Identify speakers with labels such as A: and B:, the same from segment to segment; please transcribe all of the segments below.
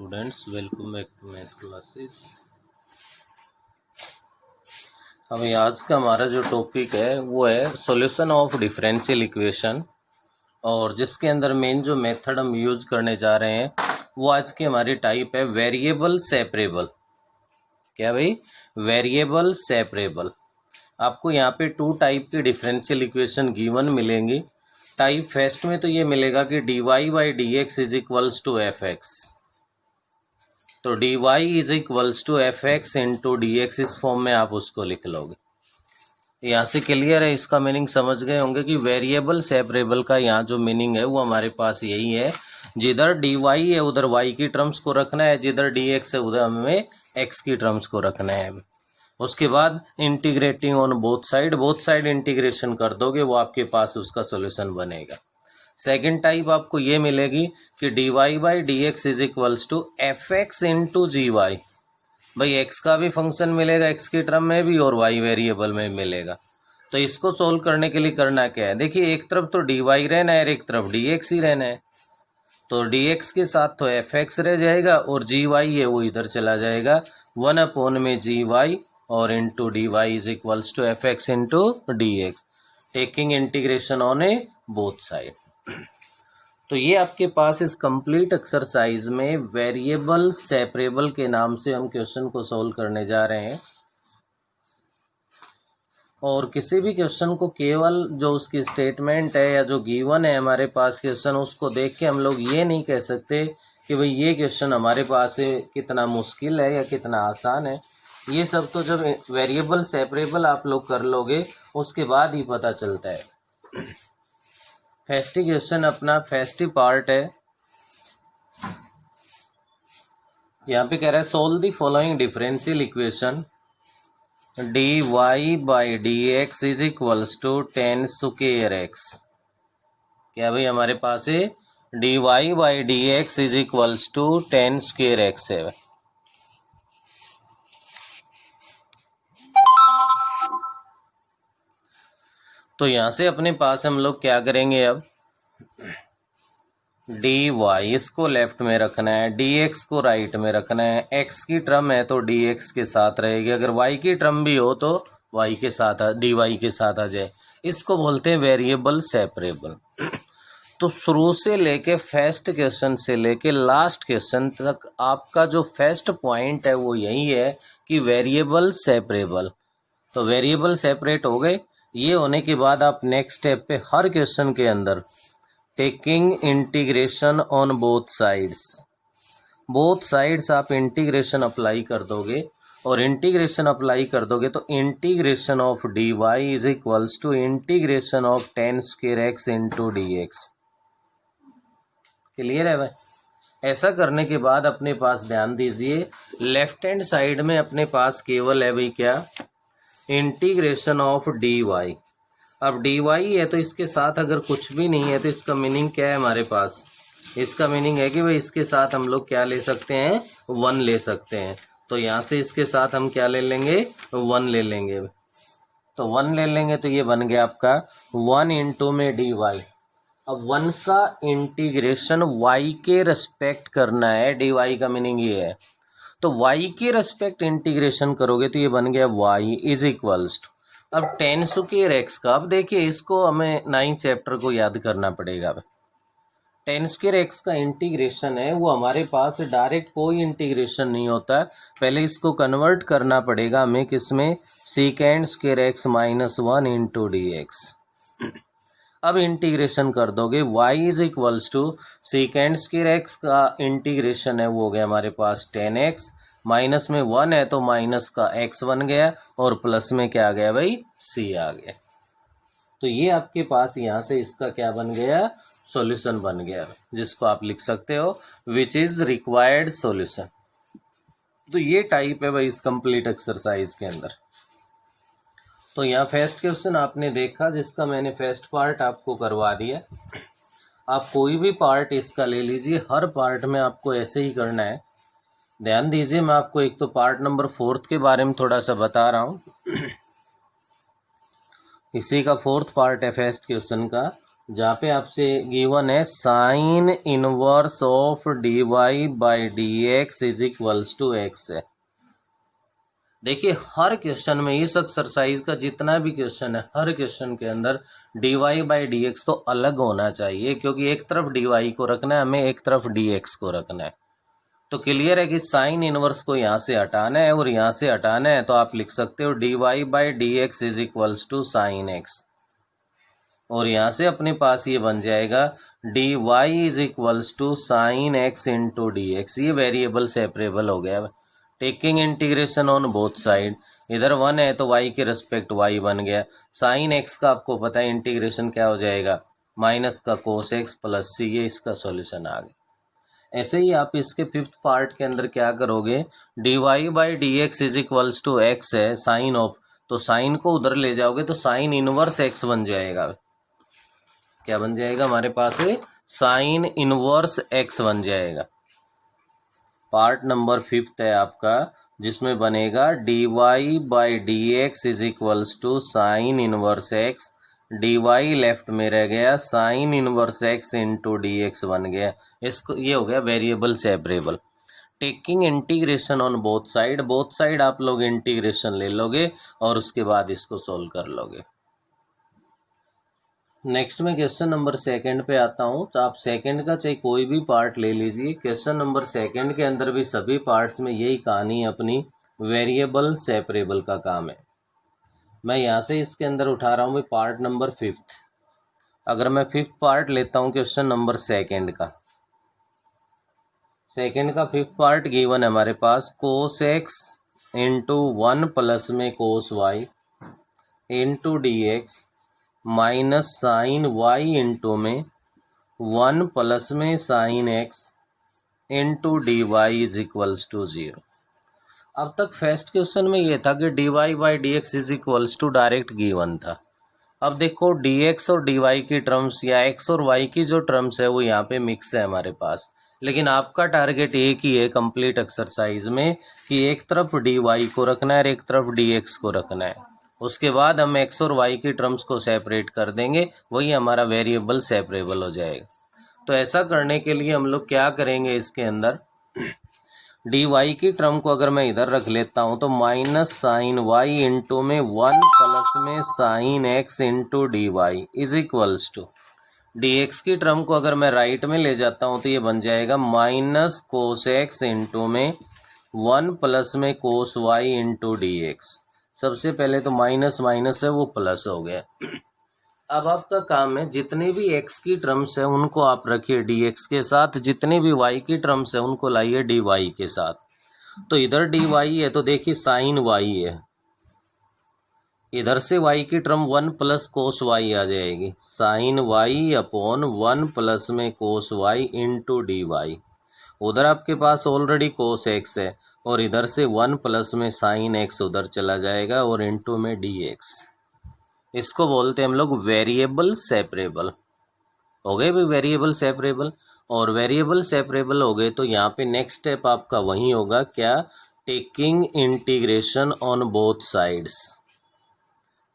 A: Students, welcome back to math classes. अभी आज का हमारा जो टॉपिक है वो है सॉल्यूशन ऑफ डिफरेंशियल इक्वेशन, और जिसके अंदर मेन जो मेथड हम यूज करने जा रहे हैं वो आज की हमारी टाइप है वेरिएबल सेपरेबल। क्या भाई? Variable separable. आपको यहाँ पे टू टाइप की डिफरेंशियल इक्वेशन गिवन मिलेंगी। टाइप फर्स्ट में तो ये मिलेगा कि dy by D x is equals to F X, तो dy is equals to F x into D X, इस फॉर्म में आप उसको लिख लोगे। यहाँ से क्लियर है, इसका मीनिंग समझ गए होंगे कि वेरिएबल सेपरेबल का यहाँ जो मीनिंग है वो हमारे पास यही है, जिधर dy है उधर y की टर्म्स को रखना है, जिधर dx है उधर हमें x की टर्म्स को रखना है। उसके बाद integrating on both side integration कर दोगे, वो आपके पास उसका सोल्यूशन बनेगा। सेकेंड टाइप आपको ये मिलेगी कि dy by D x is equals to F x into g y. भाई एक्स का भी फंक्शन मिलेगा एक्स की टर्म में भी, और वाई वेरिएबल में मिलेगा। तो इसको सोल्व करने के लिए करना क्या है, देखिए एक तरफ तो dy रहना है और एक तरफ dx ही रहना है। तो dx के साथ तो एफ एक्स रह जाएगा और जी वाई है वो इधर चला जाएगा, 1 में जी वाई और into d y is equals to F x into D x, taking integration on a both side. तो ये आपके पास इस कंप्लीट एक्सरसाइज में वेरिएबल सेपरेबल के नाम से हम क्वेश्चन को सोल्व करने जा रहे हैं। और किसी भी क्वेश्चन को केवल जो उसकी स्टेटमेंट है या जो गिवन है हमारे पास क्वेश्चन, उसको देख के हम लोग ये नहीं कह सकते कि भाई ये क्वेश्चन हमारे पास है कितना मुश्किल है या कितना आसान है। ये सब तो जब वेरिएबल सेपरेबल आप लोग कर लोगे उसके बाद ही पता चलता है। फर्स्ट क्वेश्चन अपना फर्स्ट पार्ट है, यहाँ पे कह रहा है solve the following differential equation dy by D x is equals to tan square x. क्या भाई हमारे पास है dy by D x is equals to tan square x है। तो यहाँ से अपने पास हम लोग क्या करेंगे, अब dy इसको लेफ्ट में रखना है, dx को राइट में रखना है। x की टर्म है तो dx के साथ रहेगी, अगर y की टर्म भी हो तो y के साथ dy के साथ आ जाए। इसको बोलते हैं वेरिएबल सेपरेबल। तो शुरू से लेके फर्स्ट क्वेश्चन से लेके लास्ट क्वेश्चन तक आपका जो फर्स्ट पॉइंट है वो यही है कि वेरिएबल सेपरेबल। तो वेरिएबल सेपरेट हो गए, ये होने के बाद आप नेक्स्ट स्टेप पे हर क्वेश्चन के अंदर taking integration on both sides आप इंटीग्रेशन अप्लाई कर दोगे, और इंटीग्रेशन अप्लाई कर दोगे तो integration of dy is equals to integration of tan square x into D x. Clear है भाई? ऐसा करने के बाद अपने पास ध्यान दीजिए, लेफ्ट हैंड साइड में अपने पास केवल है भाई क्या, इंटीग्रेशन ऑफ dy। अब dy है तो इसके साथ अगर कुछ भी नहीं है तो इसका मीनिंग क्या है हमारे पास, इसका मीनिंग है कि भाई इसके साथ हम लोग क्या ले सकते हैं, 1 ले सकते हैं। तो यहाँ से इसके साथ हम क्या ले लेंगे, 1 ले लेंगे। तो 1 ले लेंगे तो ये बन गया आपका 1 इंटू में dy। अब 1 का इंटीग्रेशन y के रेस्पेक्ट करना है, dy का मीनिंग ये है। तो y के रेस्पेक्ट इंटीग्रेशन करोगे तो ये बन गया y इज इक्वल्स टू, अब टेन स्क्वायर एक्स का, अब देखिए इसको हमें 9 चैप्टर को याद करना पड़ेगा। टेन स्क्वायर एक्स का इंटीग्रेशन है वो हमारे पास डायरेक्ट कोई इंटीग्रेशन नहीं होता, पहले इसको कन्वर्ट करना पड़ेगा हमें किसमें, second square x minus 1 into D x. अब इंटीग्रेशन कर दोगे y is equals to second square x का इंटीग्रेशन है वो हो गया हमारे पास 10x, माइनस में 1 है तो माइनस का x बन गया, और प्लस में क्या आ गया भाई, c आ गया। तो ये आपके पास यहाँ से इसका क्या बन गया, सॉल्यूशन बन गया, जिसको आप लिख सकते हो विच इज रिक्वायर्ड सॉल्यूशन। तो ये टाइप है भाई इस कंप्लीट एक्सरसाइज के अंदर। तो यहाँ फर्स्ट क्वेश्चन आपने देखा जिसका मैंने फर्स्ट पार्ट आपको करवा दिया। आप कोई भी पार्ट इसका ले लीजिए, हर पार्ट में आपको ऐसे ही करना है। ध्यान दीजिए, मैं आपको एक तो पार्ट नंबर 4 के बारे में थोड़ा सा बता रहा हूँ। इसी का 4th पार्ट है फर्स्ट क्वेश्चन का, जहाँ पे आपसे गिवन है sine inverse of d y by D x is equals to x है। देखिए हर क्वेश्चन में, इस एक्सरसाइज का जितना भी क्वेश्चन है, हर क्वेश्चन के अंदर d y by D x तो अलग होना चाहिए, क्योंकि एक तरफ डी वाई को रखना है हमें, एक तरफ डी एक्स को रखना है। तो क्लियर है कि साइन इनवर्स को यहाँ से हटाना है और यहाँ से हटाना है, तो आप लिख सकते हो d y by D x is equals to sine x, और यहाँ से अपने पास ये बन जाएगा d y is equals to sine x into D x. ये वेरिएबल सेपरेबल हो गया। Taking integration on both side, इधर 1 है तो y के रिस्पेक्ट y बन गया। साइन x का आपको पता है इंटीग्रेशन क्या हो जाएगा, माइनस का कोस x प्लस c, ये इसका सॉल्यूशन आ गया। ऐसे ही आप इसके फिफ्थ पार्ट के अंदर क्या करोगे, d y by D x is equals to x है साइन ऑफ, तो साइन को उधर ले जाओगे तो साइन इनवर्स एक्स बन जाएगा। क्या बन जाएगा हमारे पास है, साइन इनवर्स एक्स बन जाएगा। पार्ट नंबर फिफ्थ है आपका, जिसमें बनेगा d y by D x is equals to sine inverse x, d y left में रह गया, sine inverse x into D x बन गया। इसको ये हो गया variable separable. Taking integration on both side आप लोग इंटीग्रेशन ले लोगे और उसके बाद इसको सोल्व कर लोगे। नेक्स्ट में क्वेश्चन नंबर सेकंड पे आता हूँ। तो आप सेकंड का चाहे कोई भी पार्ट ले लीजिए, क्वेश्चन नंबर सेकंड के अंदर भी सभी पार्ट्स में यही कहानी अपनी वेरिएबल सेपरेबल का काम है। मैं यहाँ से इसके अंदर उठा रहा हूँ पार्ट नंबर फिफ्थ। अगर मैं फिफ्थ पार्ट लेता हूँ क्वेश्चन नंबर सेकंड का, सेकंड का फिफ्थ पार्ट गिवन है हमारे पास, कोस एक्स इंटू 1 प्लस में cos y into D x minus sine y into में 1 प्लस में sine x into d y is equals to 0। अब तक फर्स्ट क्वेश्चन में ये था कि d y by D x is equals to direct given था। अब देखो डी एक्स और डी वाई की टर्म्स या एक्स और वाई की जो टर्म्स है वो यहाँ पे मिक्स है हमारे पास, लेकिन आपका टारगेट एक ही है कंप्लीट एक्सरसाइज में कि एक तरफ डी वाई को रखना है और एक तरफ डी एक्स को रखना है। उसके बाद हम एक्स और वाई की टर्म्स को सेपरेट कर देंगे, वही हमारा वेरिएबल सेपरेबल हो जाएगा। तो ऐसा करने के लिए हम लोग क्या करेंगे, इसके अंदर डी वाई की टर्म को अगर मैं इधर रख लेता हूँ तो माइनस साइन वाई इंटू में 1 प्लस में sine x into d y is equals to, d x की टर्म को अगर मैं राइट में ले जाता हूँ तो ये बन जाएगा माइनस कोस एक्स इंटू में 1 प्लस में cos y into D x. सबसे पहले तो माइनस माइनस है वो प्लस हो गया। अब आपका काम है जितने भी x की टर्म्स है उनको आप रखिए dx के साथ, जितने भी y की टर्म्स है उनको लाइए dy के साथ। तो इधर dy है तो देखिए साइन y है, इधर से y की टर्म 1 प्लस कोस y आ जाएगी, साइन y अपॉन 1 प्लस में कोस y इंटू डी वाई। उधर आपके पास ऑलरेडी कोस x है और इधर से 1 प्लस में साइन x उधर चला जाएगा और इंटू में dx। इसको बोलते हैं हम लोग वेरिएबल सेपरेबल। हो गए भाई वेरिएबल सेपरेबल, और वेरिएबल सेपरेबल हो गए तो यहाँ पे नेक्स्ट स्टेप आपका वही होगा, क्या, taking integration on both sides.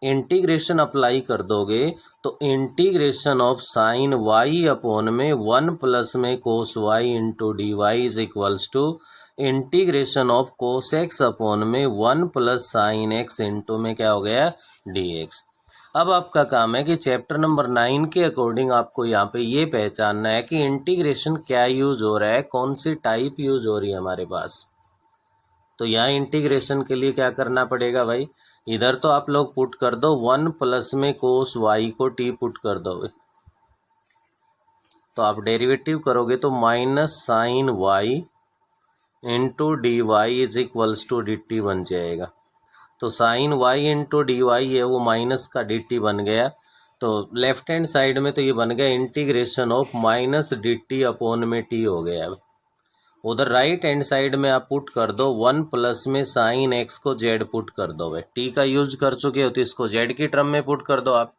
A: Integration apply कर दोगे तो integration of sine y upon में 1 प्लस में cos y into d y is equals to integration of cos x upon में 1 प्लस साइन एक्स इंटू में क्या हो गया, डी एक्स। अब आपका काम है कि चैप्टर नंबर 9 के अकॉर्डिंग आपको यहाँ पे ये पहचानना है कि इंटीग्रेशन क्या यूज हो रहा है, कौन सी टाइप यूज हो रही है हमारे पास। तो यहाँ इंटीग्रेशन के लिए क्या करना पड़ेगा भाई, इधर तो आप लोग पुट कर दो 1 प्लस में कोस वाई को टी पुट कर दो, तो आप डेरिवेटिव करोगे तो minus sine y into d y is equals to d t बन जाएगा। तो sine y into d y है वो माइनस का डी टी बन गया। तो लेफ्ट हैंड साइड में तो ये बन गया integration of minus D t upon में टी हो गया। उधर राइट हैंड साइड में आप पुट कर दो 1 प्लस में साइन एक्स को जेड पुट कर दो। भाई टी का यूज कर चुके हो तो इसको जेड की टर्म में पुट कर दो आप,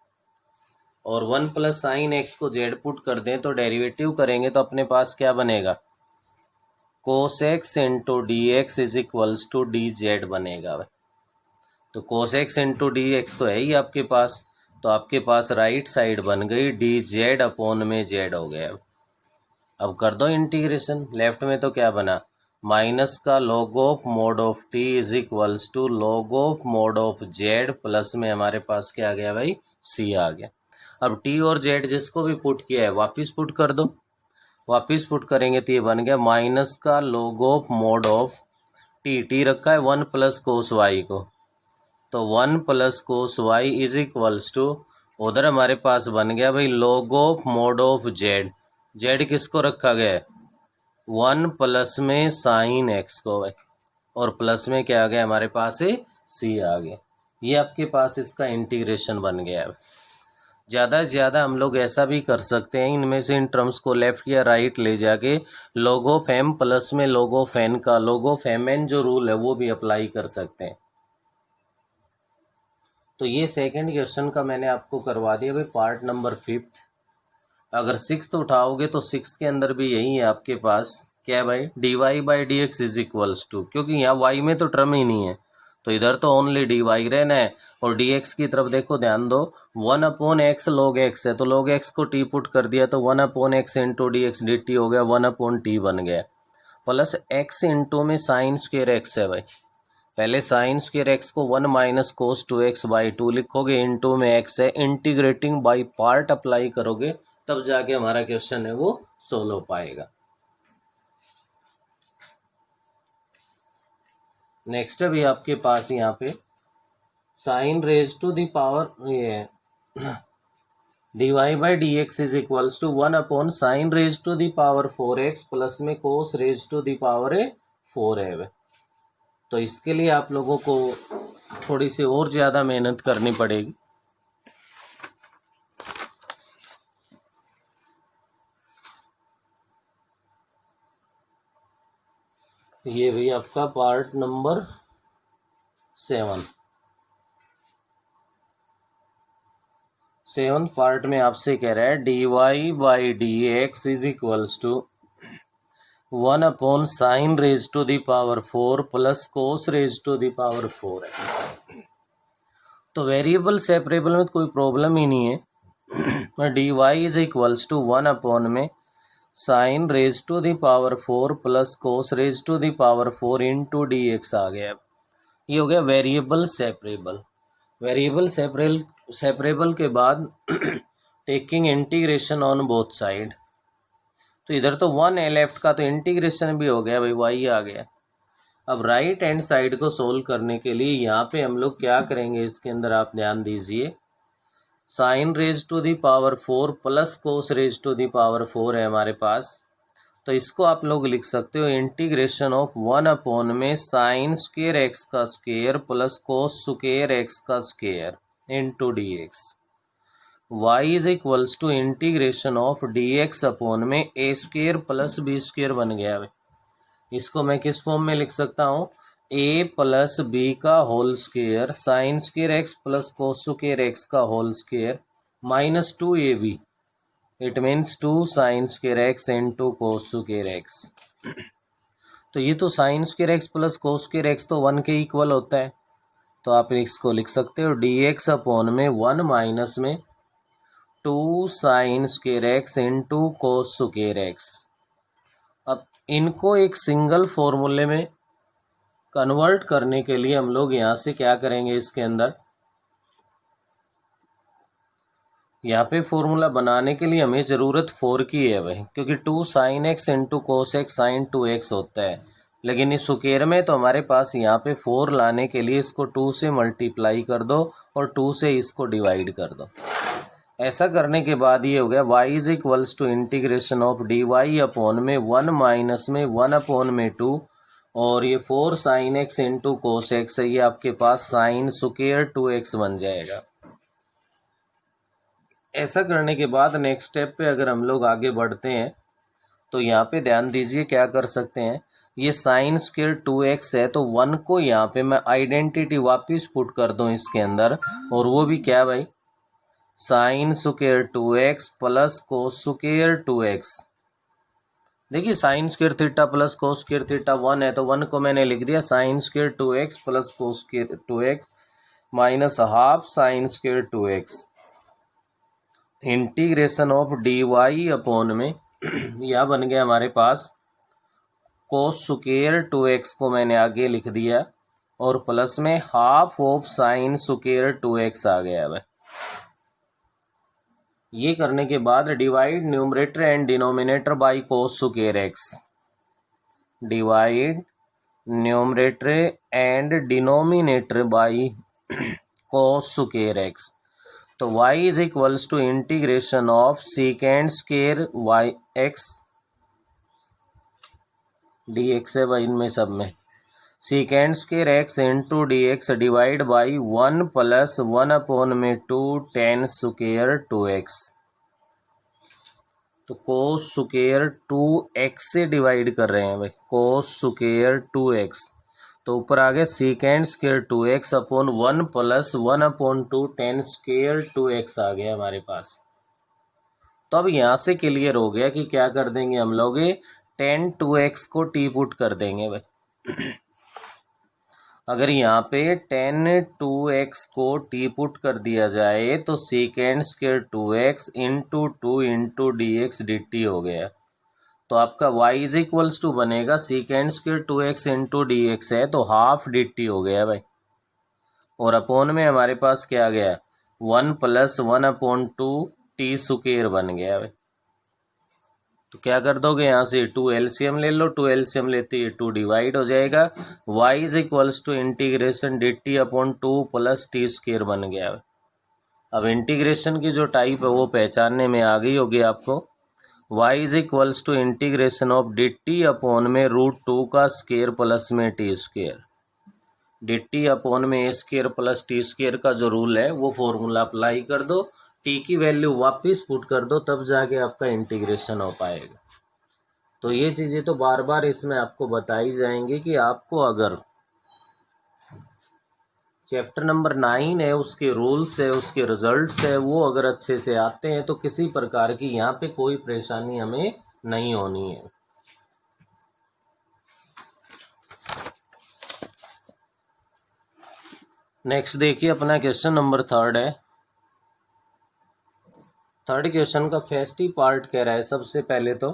A: और 1 प्लस साइन एक्स को जेड पुट कर दें तो डेरिवेटिव करेंगे तो अपने पास क्या बनेगा, cos x into D x is equals to d z बनेगा। भाई तो cos x into D x तो है ही आपके पास, तो आपके पास राइट साइड बन गई डी जेड अपॉन में जेड हो गया। अब कर दो इंटीग्रेशन। लेफ्ट में तो क्या बना, माइनस का log of mode of t is equals to log of mode of z, plus में हमारे पास क्या आ गया भाई, सी आ गया। अब टी और जेड जिसको भी पुट किया है वापिस पुट कर दो। वापिस पुट करेंगे तो ये बन गया माइनस का log of mode of t रखा है 1 प्लस कोस वाई को, तो 1 plus cos y is equals to, उधर हमारे पास बन गया भाई log of mode of z. Z किसको रखा गया है, 1 प्लस में साइन एक्स को भाई, और प्लस में क्या आ गया हमारे पास है, सी आ गया। ये आपके पास इसका इंटीग्रेशन बन गया है। ज़्यादा से ज़्यादा हम लोग ऐसा भी कर सकते हैं, इनमें से इन टर्म्स को लेफ़्ट या राइट ले जाके log ऑफ एम प्लस में log ऑफ एन का log ऑफ एम एन जो रूल है वो भी अप्लाई कर सकते हैं। तो ये सेकंड क्वेश्चन का मैंने आपको करवा दिया भाई, पार्ट नंबर 5। अगर 6th उठाओगे तो 6th के अंदर भी यही है आपके पास, क्या है भाई, d y by D x is equals to, क्योंकि यहाँ वाई में तो टर्म ही नहीं है तो इधर तो ओनली डी वाई रहना है। और डी एक्स की तरफ देखो, ध्यान दो, 1 अपॉन एक्स लॉग एक्स है, तो लॉग एक्स को टी पुट कर दिया तो 1 upon x into D x D T हो गया, 1 अपॉन टी बन गया, प्लस एक्स इंटू में साइन स्क्वेयर एक्स है भाई, पहले साइन स्क्वेयर एक्स को 1 माइनस कोस 2x बाई 2 लिखोगे, इंटू में एक्स है, इंटीग्रेटिंग बाई पार्ट अप्लाई करोगे तब जाके हमारा क्वेश्चन है वो सोल्व हो पाएगा। नेक्स्ट है भी आपके पास यहाँ पे sine raise to the power, ये d y by D x is equals to 1 upon sine raise to the power 4x plus में cos raise to the power 4 है। तो इसके लिए आप लोगों को थोड़ी सी और ज़्यादा मेहनत करनी पड़ेगी। ये भी आपका पार्ट नंबर 7 पार्ट में आपसे कह रहा है d y by D x is equals to 1 upon sine raise to the power 4 plus cos raise to the power 4 है। तो वेरिएबल सेपरेबल में कोई प्रॉब्लम ही नहीं है। D y is equals to 1 upon में sine raise to the power 4 plus cos raise to the power 4 into D x आ गया। ये हो गया वेरिएबल सेपरेबल। वेरिएबल सेपरेबल के बाद taking integration on both side, तो इधर तो 1 है लेफ्ट का, तो इंटीग्रेशन भी हो गया भाई, वाई आ गया। अब राइट हैंड साइड को सोल्व करने के लिए यहाँ पे हम लोग क्या करेंगे, इसके अंदर आप ध्यान दीजिए, sine raise to the power 4 plus cos raise to the power 4 है हमारे पास, तो इसको आप लोग लिख सकते हो इंटीग्रेशन ऑफ 1 अपॉन में साइन स्क्वेयर एक्स का square plus cos square x का square into D x. Y is equals to integration of d x upon में a square plus b square बन गया। इसको मैं किस फॉर्म में लिख सकता हूँ, ए प्लस बी का whole square sine square x plus cos square x का whole square minus 2ab, it means 2 sine square x into cos square x. तो ये तो sine square x plus cos square x तो 1 के equal होता है, तो आप इसको लिख सकते हो डी एक्स अपॉन में 1 माइनस में 2 sine square x into cos square x. अब इनको एक सिंगल फॉर्मूले में कन्वर्ट करने के लिए हम लोग यहाँ से क्या करेंगे, इसके अंदर यहाँ पे फॉर्मूला बनाने के लिए हमें ज़रूरत 4 की है भाई, क्योंकि 2 sine x into cos x sine 2x होता है, लेकिन इस स्क्वायर में तो हमारे पास यहाँ पे 4 लाने के लिए इसको 2 से मल्टीप्लाई कर दो और 2 से इसको डिवाइड कर दो। ऐसा करने के बाद ये हो गया y is equals to integration of d y upon में 1 माइनस में 1 अपॉन में 2, और ये 4 sign x into cos x है, ये आपके पास साइन स्क्वेयर 2x बन जाएगा। ऐसा करने के बाद नेक्स्ट स्टेप पे अगर हम लोग आगे बढ़ते हैं तो यहाँ पे ध्यान दीजिए क्या कर सकते हैं, ये साइन स्क्वेयर 2x है तो 1 को यहाँ पे मैं आइडेंटिटी वापस पुट कर दूँ इसके अंदर, और वो भी क्या भाई, sine square 2x plus cos square 2x। देखिए sine square theta plus cos square theta 1 है, तो 1 को मैंने लिख दिया sine square 2x plus cos square 2x minus half sine square 2x। Integration of d y upon में यह बन गया हमारे पास कोस स्क्वायर 2x को मैंने आगे लिख दिया और प्लस में half of sine square 2x आ गया है। ये करने के बाद divide numerator and denominator by cos square x, divide numerator and denominator by cos square x। तो y is equals to integration of secant square y x d x है भाई, इनमें सब में secant square x into D x divide by 1 plus 1 upon में 2 tan square 2x। तो cos square 2x से divide कर रहे हैं भाई, कोस स्क्वायर 2x। तो ऊपर आ गया secant square 2x upon 1 plus 1 upon 2 tan square 2x आ गया हमारे पास। तो अब यहाँ से क्लियर हो गया कि क्या कर देंगे हम लोग, tan 2x को टी पुट कर देंगे भाई। अगर यहाँ पे tan 2x को टी पुट कर दिया जाए तो secant square 2x into 2 into D x D T हो गया। तो आपका y इज इक्वल्स टू बनेगा secant square 2x into D x है तो हाफ डी टी हो गया भाई, और अपॉन में हमारे पास क्या गया 1 प्लस 1 अपॉन 2 टी स्क्वायर बन गया भाई। तो क्या कर दोगे यहाँ से 2 एलसीएम ले लो, 2 एलसीएम लेते ही 2 डिवाइड हो जाएगा। y is equals to integration d t upon 2 plus t square बन गया। अब इंटीग्रेशन की जो टाइप है वो पहचानने में आ गई होगी आपको। y is equals to integration of d t upon में √2 का स्क्वायर प्लस में t square. D t upon में a square plus t square का जो रूल है वो फॉर्मूला अप्लाई कर दो, टी की वैल्यू वापस पुट कर दो, तब जाके आपका इंटीग्रेशन हो पाएगा। तो ये चीज़ें तो बार बार इसमें आपको बताई जाएंगी कि आपको अगर चैप्टर नंबर 9 है उसके रूल्स है, उसके रिजल्ट्स है, वो अगर अच्छे से आते हैं तो किसी प्रकार की यहाँ पे कोई परेशानी हमें नहीं होनी है। नेक्स्ट देखिए अपना क्वेश्चन नंबर 3 है। थर्ड क्वेश्चन का फर्स्ट ही पार्ट कह रहा है सबसे पहले तो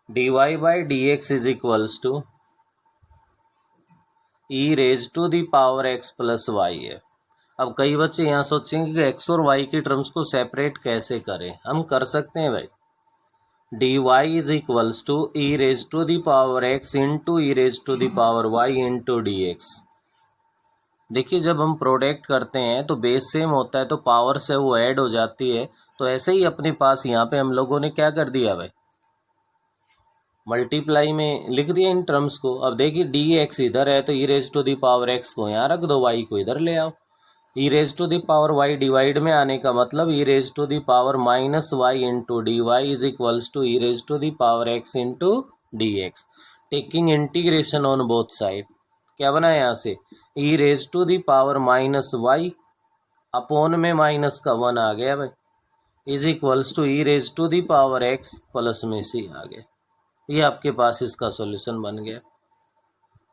A: d y by D x is equals to e raise to the power x plus y है। अब कई बच्चे यहाँ सोचेंगे कि एक्स और वाई की टर्म्स को सेपरेट कैसे करें। हम कर सकते हैं भाई, d y is equals to e raise to the power x into e raise to the power y into D x. देखिए जब हम प्रोडक्ट करते हैं तो बेस सेम होता है तो पावर से वो ऐड हो जाती है। तो ऐसे ही अपने पास यहाँ पे हम लोगों ने क्या कर दिया भाई, मल्टीप्लाई में लिख दिया इन टर्म्स को। अब देखिए डी एक्स इधर है तो e raise to the power x को यहाँ रख दो, वाई को इधर ले आओ। E raise to the power y divide में आने का मतलब e raise to the power minus y into d y is equals to e raise to the power x into D x, taking integration on both side. क्या बना है यहाँ से e raise to the power minus y upon में minus का 1 आ गया भाई, is equals to e raise to the power x plus में सी आ गया। ये आपके पास इसका सॉल्यूशन बन गया।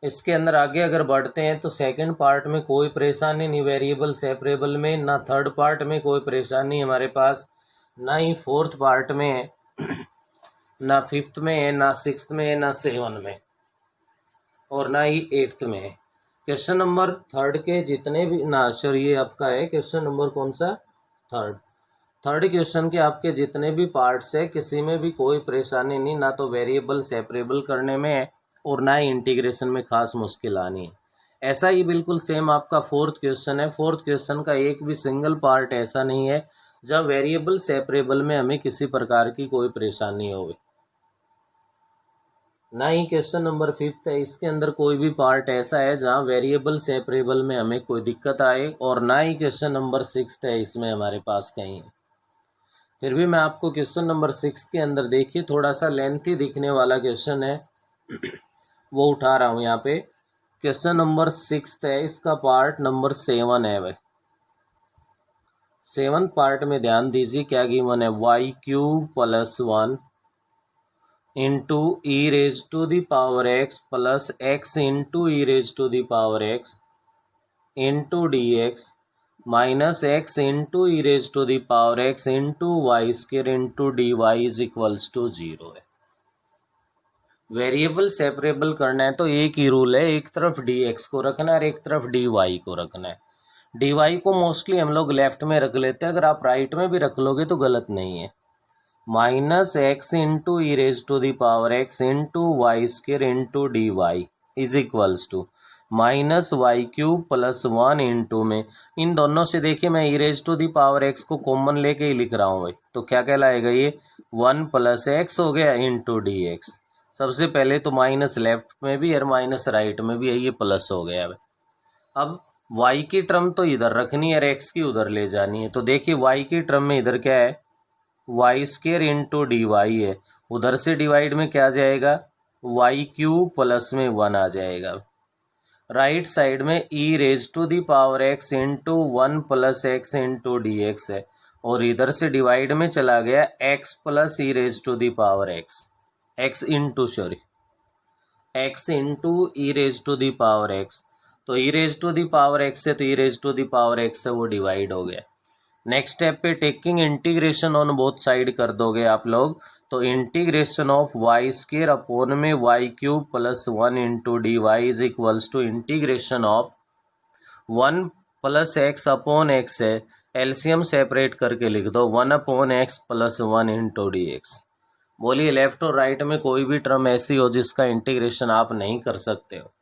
A: इसके अंदर आगे अगर बढ़ते हैं तो सेकंड पार्ट में कोई परेशानी नहीं, वेरिएबल सेपरेबल में ना, थर्ड पार्ट में कोई परेशानी हमारे पास, ना ही फोर्थ पार्ट में है, ना फिफ्थ में है, ना सिक्स्थ में है, ना 7 में, और ना ही 8th में है। क्वेश्चन नंबर 3 के जितने भी ना, सर ये आपका है क्वेश्चन नंबर कौन सा, थर्ड क्वेश्चन के आपके जितने भी पार्ट्स है किसी में भी कोई परेशानी नहीं, ना तो वेरिएबल सेपरेबल करने में है और ना ही इंटीग्रेशन में खास मुश्किल आनी है। ऐसा ही बिल्कुल सेम आपका फोर्थ क्वेश्चन है। फोर्थ क्वेश्चन का एक भी सिंगल पार्ट ऐसा नहीं है जब वेरिएबल सेपरेबल में हमें किसी प्रकार की कोई परेशानी हो। ना ही क्वेश्चन नंबर 5 है, इसके अंदर कोई भी पार्ट ऐसा है जहाँ वेरिएबल सेपरेबल में हमें कोई दिक्कत आए, और ना ही क्वेश्चन नंबर 6 है, इसमें हमारे पास कहीं है। फिर भी मैं आपको क्वेश्चन नंबर 6 के अंदर देखिए थोड़ा सा लेंथी दिखने वाला क्वेश्चन है वो उठा रहा हूँ यहाँ पे। क्वेश्चन नंबर 6 है, इसका पार्ट नंबर 7 है भाई। 7 पार्ट में ध्यान दीजिए क्या गिवन है, y cube plus 1 into e raise to the power x plus x into e raise to the power x into D x minus x into e raise to the power x into y square into d y is equals to 0 है। Variable separable करना है तो एक ही rule है, एक तरफ D x को रखना है और एक तरफ डी वाई को रखना है। डी वाई को मोस्टली हम लोग लेफ्ट में रख लेते हैं, अगर आप राइट में भी रख लोगे तो गलत नहीं है। Minus x into e raise to the power x into y square into d y is equals to minus y cube plus 1 into में इन दोनों से देखिए मैं e raise to the power x को कॉमन लेके ही लिख रहा हूँ भाई, तो क्या कहलाएगा ये 1 प्लस एक्स हो गया इंटू डी एक्स। सबसे पहले तो माइनस लेफ्ट में भी और माइनस राइट में भी है, ये प्लस हो गया भाई। अब y की टर्म तो इधर रखनी है और x की उधर ले जानी है, तो देखिए y की टर्म में इधर क्या है y square into d y है, उधर से डिवाइड में क्या जाएगा वाई क्यूब प्लस में 1 आ जाएगा। राइट साइड में e raise to the power x into 1 plus x into D x है, और इधर से डिवाइड में चला गया x plus e raise to the power x, x into e raise to the power x, तो e raise to the power x है तो e raise to the power x से वो डिवाइड हो गया। नेक्स्ट स्टेप पे taking integration on both side कर दोगे आप लोग, तो integration of y square upon में y cube plus 1 into d y is equals to integration of 1 plus x upon x है, एलसीएम सेपरेट करके लिख दो 1 upon x plus 1 into D x. बोलिए लेफ्ट और राइट में कोई भी टर्म ऐसी हो जिसका इंटीग्रेशन आप नहीं कर सकते हो।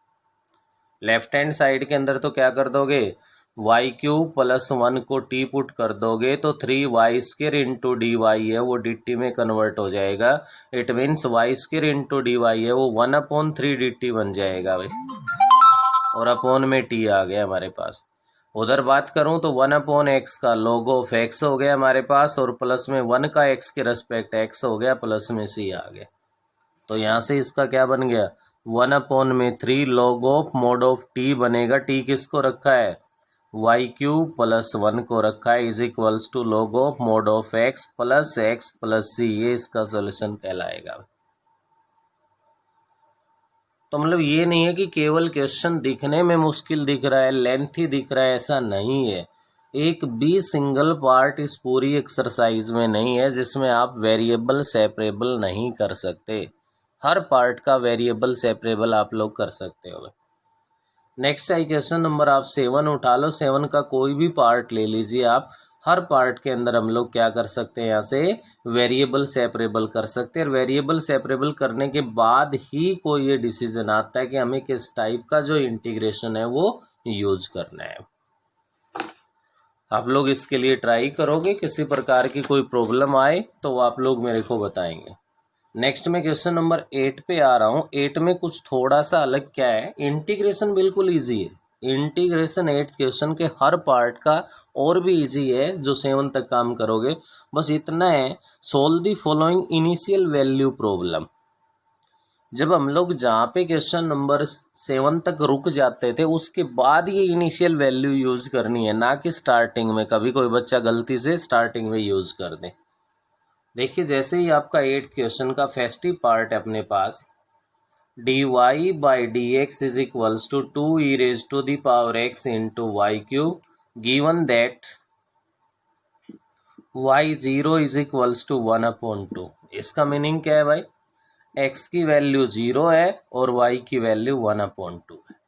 A: लेफ्ट हैंड साइड के अंदर तो क्या कर दोगे वाई क्यूब प्लस 1 को टी पुट कर दोगे तो 3 y square into d y है वो डी टी में कन्वर्ट हो जाएगा। It means y square into d y है वो 1 अपॉन 3 डी टी बन जाएगा भाई, और अपॉन में टी आ गया हमारे पास। उधर बात करूं तो 1 अपॉन एक्स का log ऑफ एक्स हो गया हमारे पास, और प्लस में 1 का एक्स के रेस्पेक्ट एक्स हो गया, प्लस में सी आ गया। तो यहाँ से इसका क्या बन गया 1 अपॉन में 3 log of mode of T बनेगा। टी किसको रखा है वाई क्यूब प्लस 1 को रखा है, is equals to log of mode of x plus c, ये इसका सोल्यूशन कहलाएगा। तो मतलब ये नहीं है कि केवल क्वेश्चन दिखने में मुश्किल दिख रहा है, लेंथी दिख रहा है, ऐसा नहीं है। एक भी सिंगल पार्ट इस पूरी एक्सरसाइज में नहीं है जिसमें आप वेरिएबल सेपरेबल नहीं कर सकते। हर पार्ट का वेरिएबल सेपरेबल आप लोग कर सकते हो। नेक्स्ट है क्वेश्चन नंबर आप 7 उठा लो, 7 का कोई भी पार्ट ले लीजिए आप, हर पार्ट के अंदर हम लोग क्या कर सकते हैं यहाँ से वेरिएबल सेपरेबल कर सकते हैं। वेरिएबल सेपरेबल करने के बाद ही कोई ये डिसीजन आता है कि हमें किस टाइप का जो इंटीग्रेशन है वो यूज करना है। आप लोग इसके लिए ट्राई करोगे, किसी प्रकार की कोई प्रॉब्लम आए तो आप लोग मेरे को बताएंगे। नेक्स्ट में क्वेश्चन नंबर 8 पे आ रहा हूँ। 8 में कुछ थोड़ा सा अलग क्या है, इंटीग्रेशन बिल्कुल इजी है। इंटीग्रेशन 8 क्वेश्चन के हर पार्ट का और भी इजी है जो 7 तक काम करोगे। बस इतना है, solve the following initial value problem. जब हम लोग जहाँ पे क्वेश्चन नंबर 7 तक रुक जाते थे उसके बाद ये इनिशियल वैल्यू यूज करनी है, ना कि स्टार्टिंग में। कभी कोई बच्चा गलती से स्टार्टिंग में यूज कर दे। देखिए जैसे ही आपका 8th क्वेश्चन का फेस्टिव पार्ट है अपने पास, d y by D x is equals to 2 e raise to the power x into y cube, given that y 0 is equals to 1 upon 2। इसका मीनिंग क्या है भाई, एक्स की वैल्यू 0 है और वाई की वैल्यू 1 अपॉन 2 है।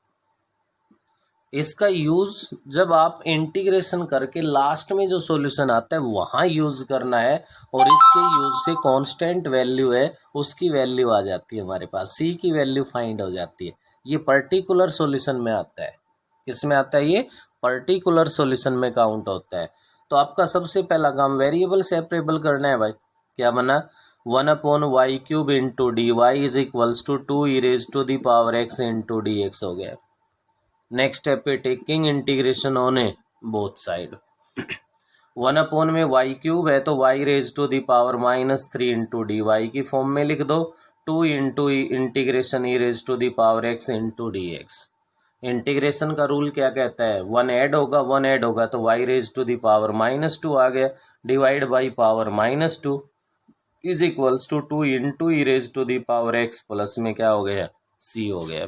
A: इसका यूज जब आप इंटीग्रेशन करके लास्ट में जो सॉल्यूशन आता है वहां यूज करना है, और इसके यूज से कांस्टेंट वैल्यू है उसकी वैल्यू आ जाती है हमारे पास, सी की वैल्यू फाइंड हो जाती है। ये पर्टिकुलर सॉल्यूशन में आता है। किसमें आता है ये पर्टिकुलर सॉल्यूशन में काउंट होता है। तो आपका सबसे पहला काम वेरिएबल सेपरेबल करना है भाई। क्या बना 1 upon y cube into d y is equals to 2 e raise to the power x into D x हो गया। नेक्स्ट स्टेप पे taking integration on a both side. 1 upon में वाई क्यूब है तो y raise to the power -3 into d y की form में लिख दो। 2 into integration e raise to the power x into D x. Integration का rule क्या कहता है, 1 ऐड होगा तो y raise to the power -2 आ गया, divide by power -2 is equals to 2 into e raise to the power x plus में क्या हो गया सी हो गया।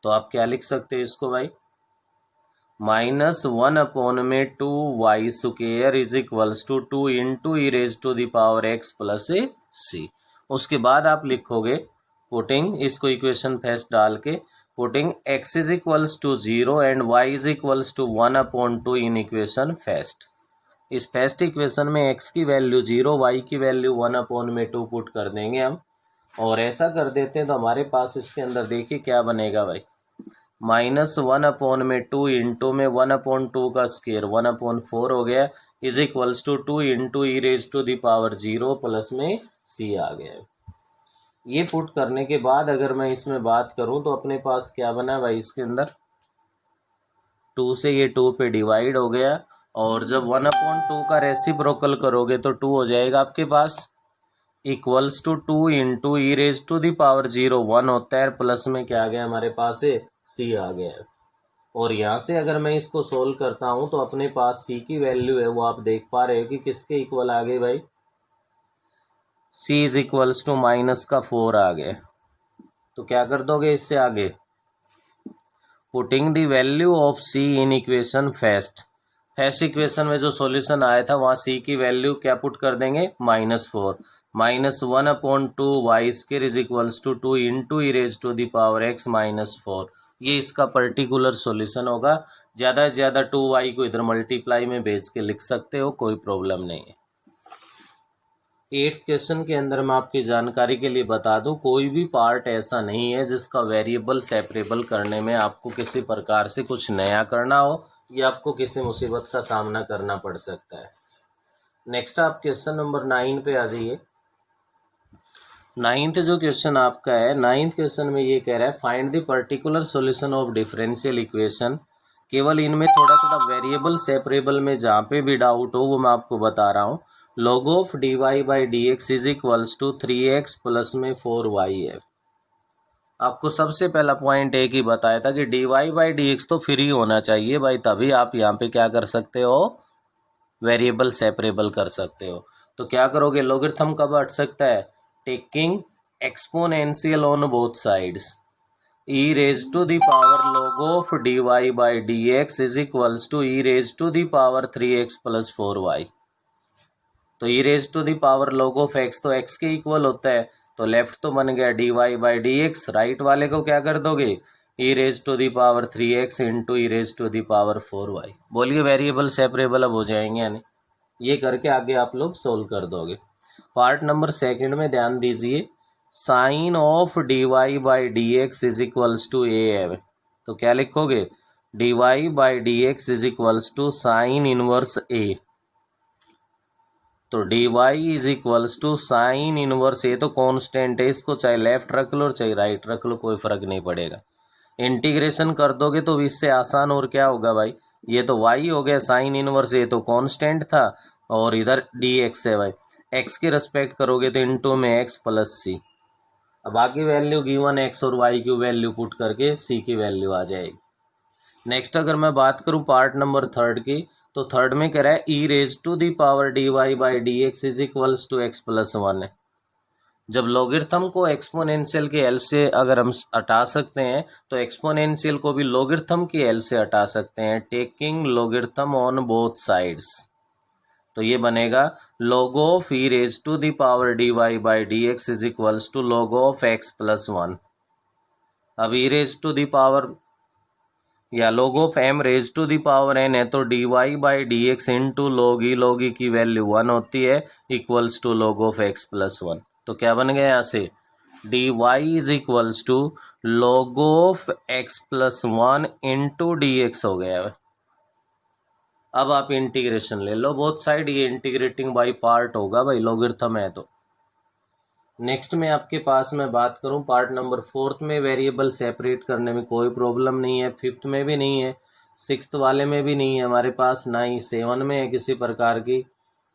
A: तो आप क्या लिख सकते हैं इसको भाई, -1 में 2y square is equals to 2 into e raise to the power x plus a c. उसके बाद आप लिखोगे पुटिंग इसको इक्वेशन फर्स्ट डाल के, putting x is equals to 0 and y is equals to 1/2 in equation first. इस first equation में x की वैल्यू 0, y की वैल्यू 1/2 पुट कर देंगे हम, और ऐसा कर देते हैं तो हमारे पास इसके अंदर देखिए क्या बनेगा भाई, -1 में 2 इंटू में 1/2 का स्क्वायर 1/4 हो गया is equals to 2 into e raise to the power 0 plus में c आ गया। ये पुट करने के बाद अगर मैं इसमें बात करूं तो अपने पास क्या बना भाई, इसके अंदर 2 से ये 2 पे डिवाइड हो गया, और जब 1/2 का रेसिप्रोकल करोगे तो 2 हो जाएगा आपके पास, equals to 2 into e raise to the power 0 1 होता है, प्लस में क्या आ गया हमारे पास है c आ गया है। और यहाँ से अगर मैं इसको सोल्व करता हूँ तो अपने पास c की वैल्यू है वो आप देख पा रहे हो कि किसके इक्वल आ गए भाई, c इज इक्वल्स टू -4 आ गए। तो क्या कर दोगे इससे आगे, putting the value of c in equation first equation में जो सॉल्यूशन आया था वहाँ c की वैल्यू क्या पुट कर देंगे, -4 -1/2 y square is equals to 2 into e raise to the power x -4। ये इसका पर्टिकुलर सॉल्यूशन होगा। ज़्यादा से ज़्यादा 2y को इधर मल्टीप्लाई में भेज के लिख सकते हो, कोई प्रॉब्लम नहीं है। 8th क्वेश्चन के अंदर मैं आपकी जानकारी के लिए बता दूं, कोई भी पार्ट ऐसा नहीं है जिसका वेरिएबल सेपरेबल करने में आपको किसी प्रकार से कुछ नया करना हो या आपको किसी मुसीबत का सामना करना पड़ सकता है। नेक्स्ट आप क्वेश्चन नंबर 9 पे आ जाइए। 9th जो क्वेश्चन आपका है, 9th क्वेश्चन में ये कह रहा है find the particular solution of differential equation. केवल इनमें थोड़ा थोड़ा वेरिएबल सेपरेबल में जहाँ पे भी डाउट हो वो मैं आपको बता रहा हूँ। log of dy/dx is equals to 3x plus में 4y है। आपको सबसे पहला पॉइंट एक ही बताया था कि dy/dx तो फ्री होना चाहिए भाई, तभी आप यहाँ पे क्या कर सकते हो, वेरिएबल सेपरेबल कर सकते हो। तो क्या करोगे, लॉगरिथम कब हट सकता है, taking exponential on both sides, e raise to the power log of dy/dx is equals to e raise to the power 3x plus 4y। तो e raise to the power log of x तो x के equal होता है, तो left तो बन गया dy/dx, right वाले को क्या कर दोगे, e raise to the power 3x into e raise to the power 4y। बोलिए वेरिएबल सेपरेबल अब हो जाएंगे यानी, ये करके आगे आप लोग सोल्व कर दोगे। पार्ट नंबर 2 में ध्यान दीजिए, sine of dy/dx is equals to a है। तो क्या लिखोगे, dy/dx is equals to sine inverse a। तो dy is equals to sine inverse a तो कांस्टेंट है, इसको चाहे लेफ्ट रख लो चाहे राइट रख लो, कोई फर्क नहीं पड़ेगा। इंटीग्रेशन कर दोगे तो इससे आसान और क्या होगा भाई, ये तो y हो गया, साइन इनवर्स a तो कांस्टेंट था, और इधर dx है भाई, x के रेस्पेक्ट करोगे तो इनटू में x प्लस c। अब आगे वैल्यू गिवन x और y की वैल्यू पुट करके c की वैल्यू आ जाएगी। नेक्स्ट अगर मैं बात करूं पार्ट नंबर 3 की, तो 3 में कह रहा है e raise to the power dy/dx is equals to x plus 1 है। जब लॉगरिथम को एक्सपोनेंशियल की हेल्प से अगर हम हटा सकते हैं तो एक्सपोनेंशियल को भी लॉगरिथम की हेल्प से हटा सकते हैं, taking logarithm on both sides. तो ये बनेगा log of e raise to the power dy/dx is equals to log of x plus 1। अब e raise to the power या log of m raise to the power n है, तो dy/dx into log e की value 1 होती है, equals to log of x plus 1। तो क्या बन गया यहाँ से, dy is equals to log of x plus 1 into dx हो गया है। अब आप इंटीग्रेशन ले लो बोथ साइड, ये इंटीग्रेटिंग बाई पार्ट होगा भाई, लॉगरिथम है तो। नेक्स्ट में आपके पास मैं बात करूं पार्ट नंबर 4 में, वेरिएबल सेपरेट करने में कोई प्रॉब्लम नहीं है, 5th में भी नहीं है, 6th वाले में भी नहीं है हमारे पास, ना ही 7 में है किसी प्रकार की,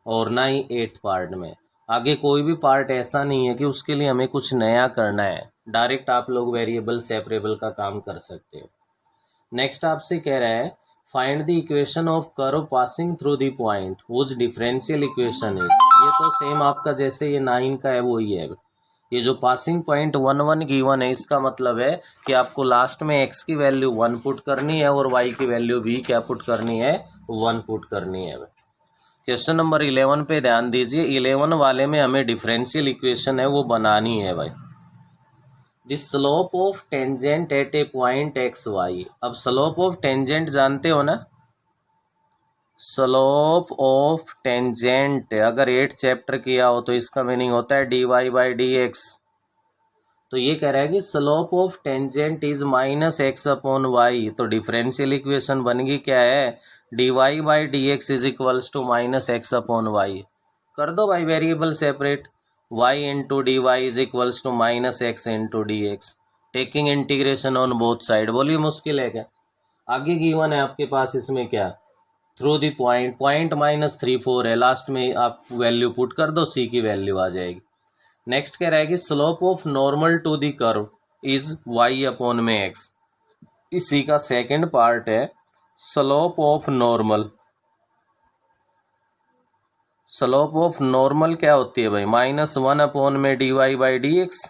A: और ना ही 8th पार्ट में। आगे कोई भी पार्ट ऐसा नहीं है कि उसके लिए हमें कुछ नया करना है, डायरेक्ट आप लोग वेरिएबल सेपरेबल का काम कर सकते हो। नेक्स्ट आपसे कह रहा है find the equation of curve passing through the point which differential equation is. ये तो सेम आपका जैसे ये 9 का है वही है। ये जो पासिंग पॉइंट 1 1 गिवन है इसका मतलब है कि आपको लास्ट में x की वैल्यू 1 पुट करनी है और y की वैल्यू भी क्या पुट करनी है, 1 पुट करनी है। क्वेश्चन नंबर 11 पे ध्यान दीजिए। 11 वाले में हमें डिफरेंशियल इक्वेशन है वो बनानी है भाई। The slope of tangent at a point x y. अब स्लोप ऑफ टेंजेंट जानते हो ना, स्लोप ऑफ टेंजेंट अगर 8 चैप्टर किया हो तो इसका मीनिंग होता है d y by D x. तो ये कह रहा है कि slope of tangent is minus x upon y, तो डिफरेंशियल इक्वेशन बनेगी क्या है, d y by D x is equals to minus x upon y. कर दो भाई variable separate, y into d y is equals to minus x into D x, taking integration on both side. बोलिए मुश्किल है क्या। आगे given है आपके पास इसमें क्या, थ्रू दी पॉइंट, पॉइंट -3 4 है, लास्ट में आप वैल्यू पुट कर दो, सी की वैल्यू आ जाएगी। नेक्स्ट कह रहा है कि slope of normal to the curve is y upon में एक्स। इसी का सेकंड पार्ट है slope of normal. Slope of normal क्या होती है भाई, -1 अपॉन में d y by D x.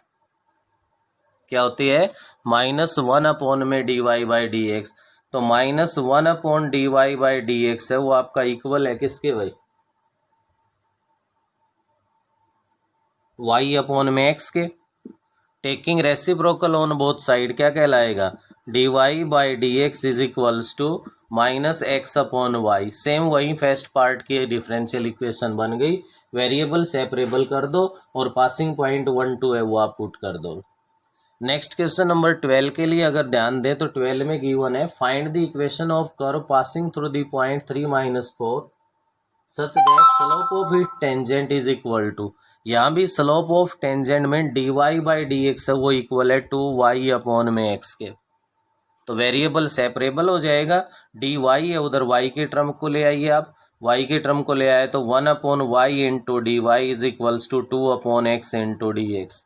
A: क्या होती है, -1 अपॉन में d y by D x. तो -1 upon d y by D x है वो आपका इक्वल है किसके भाई, y अपॉन में x के। Taking reciprocal on both side क्या कहलाएगा, d y by D x is equals to minus x upon y. Same वही फर्स्ट पार्ट की डिफरेंशियल इक्वेशन बन गई। वेरिएबल सेपरेबल कर दो और पासिंग पॉइंट 1 2 है वो आप पुट कर दो। नेक्स्ट क्वेश्चन नंबर 12 के लिए अगर ध्यान दें तो 12 में गिवन है find the equation of curve passing through the point 3 -4 such that slope of it tangent is equal to. यहाँ भी स्लोप ऑफ टेंजेंट में d y by D x है वो इक्वल है टू वाई अपॉन में x के। तो variable separable हो जाएगा, डी वाई है उधर वाई के टर्म को ले आइए आप, वाई के टर्म को ले आए तो 1 upon y into d y is equals to 2 upon x into D x,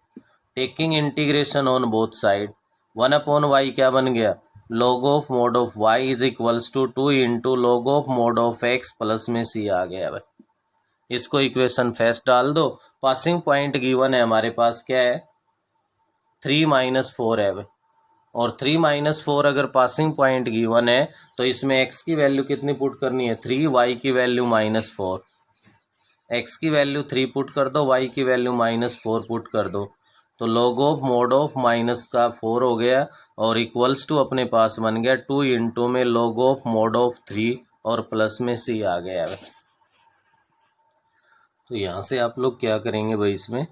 A: taking integration on both side. 1 upon y क्या बन गया, log of mode of y is equals to 2 into log of mode of x plus में c आ गया भाई। इसको equation first डाल दो। पासिंग पॉइंट गिवन है हमारे पास क्या है, 3 -4 है भाई, और 3 -4 अगर पासिंग पॉइंट गिवन है तो इसमें x की वैल्यू कितनी पुट करनी है, 3, y की वैल्यू -4, x की वैल्यू 3 पुट कर दो, y की वैल्यू -4 पुट कर दो, तो log of mode of minus का 4 हो गया और इक्वल्स टू अपने पास बन गया 2 इंटू में log ऑफ मोड ऑफ 3 और प्लस में c आ गया है। तो यहाँ से आप लोग क्या करेंगे भाई, इसमें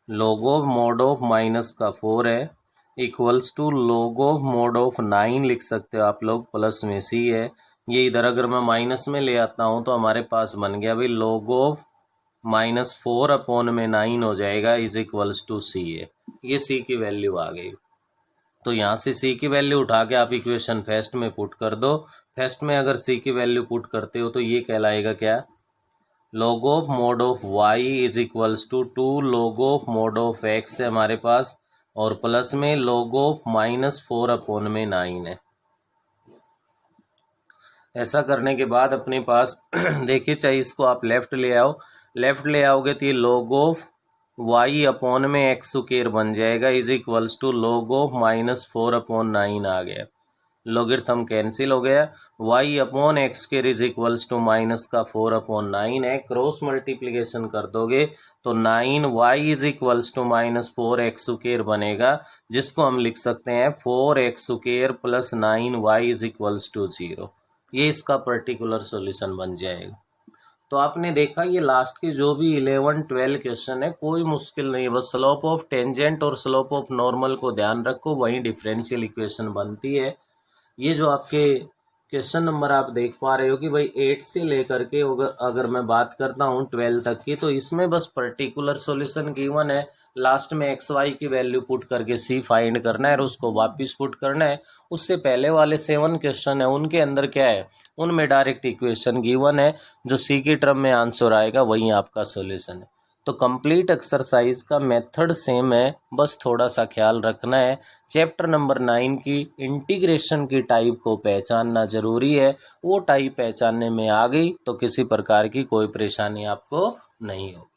A: log of mode of minus का 4 है equals to log of mode of 9 लिख सकते हो आप लोग, प्लस में c है। ये इधर अगर मैं माइनस में ले आता हूँ तो हमारे पास बन गया भाई log ऑफ -4 अपॉन में 9 हो जाएगा इज इक्वल्स टू सी है। ये सी की वैल्यू आ गई। तो यहाँ से सी की वैल्यू उठा के आप इक्वेशन फर्स्ट में पुट कर दो। फर्स्ट में अगर सी की वैल्यू पुट करते हो तो ये कहलाएगा क्या, log of mode of y is equals to 2 log of mode of x है हमारे पास, और प्लस में log ऑफ -4 अपॉन में 9 है। ऐसा करने के बाद अपने पास देखिए, चाहे इसको आप लेफ्ट ले आओ, लेफ्ट ले आओगे तो ये log ऑफ y अपॉन में x स्क्वायर बन जाएगा is equals to log of -4 upon 9 आ गया। लॉगरिथम कैंसिल हो गया, y upon x square is equals to minus का 4 अपॉन 9 है। क्रॉस मल्टीप्लिकेशन कर दोगे तो 9y is equals to -4x square बनेगा, जिसको हम लिख सकते हैं 4x square plus 9y is equals to 0। ये इसका पर्टिकुलर सॉल्यूशन बन जाएगा। तो आपने देखा ये लास्ट के जो भी 11 12 क्वेश्चन है कोई मुश्किल नहीं है, बस स्लोप ऑफ टेंजेंट और स्लोप ऑफ नॉर्मल को ध्यान रखो, वहीं डिफरेंशियल इक्वेशन बनती है। ये जो आपके क्वेश्चन नंबर आप देख पा रहे हो कि भाई 8 से लेकर के अगर मैं बात करता हूँ 12 तक की, तो इसमें बस पर्टिकुलर सॉल्यूशन गिवन है, लास्ट में एक्स वाई की वैल्यू पुट करके सी फाइंड करना है और उसको वापस पुट करना है। उससे पहले वाले 7 क्वेश्चन है उनके अंदर क्या है, उनमें डायरेक्ट इक्वेशन गिवन है, जो सी की टर्म में आंसर आएगा वही आपका सॉल्यूशन है। तो कंप्लीट एक्सरसाइज का मेथड सेम है, बस थोड़ा सा ख्याल रखना है। चैप्टर नंबर 9 की इंटीग्रेशन की टाइप को पहचानना जरूरी है, वो टाइप पहचानने में आ गई तो किसी प्रकार की कोई परेशानी आपको नहीं होगी।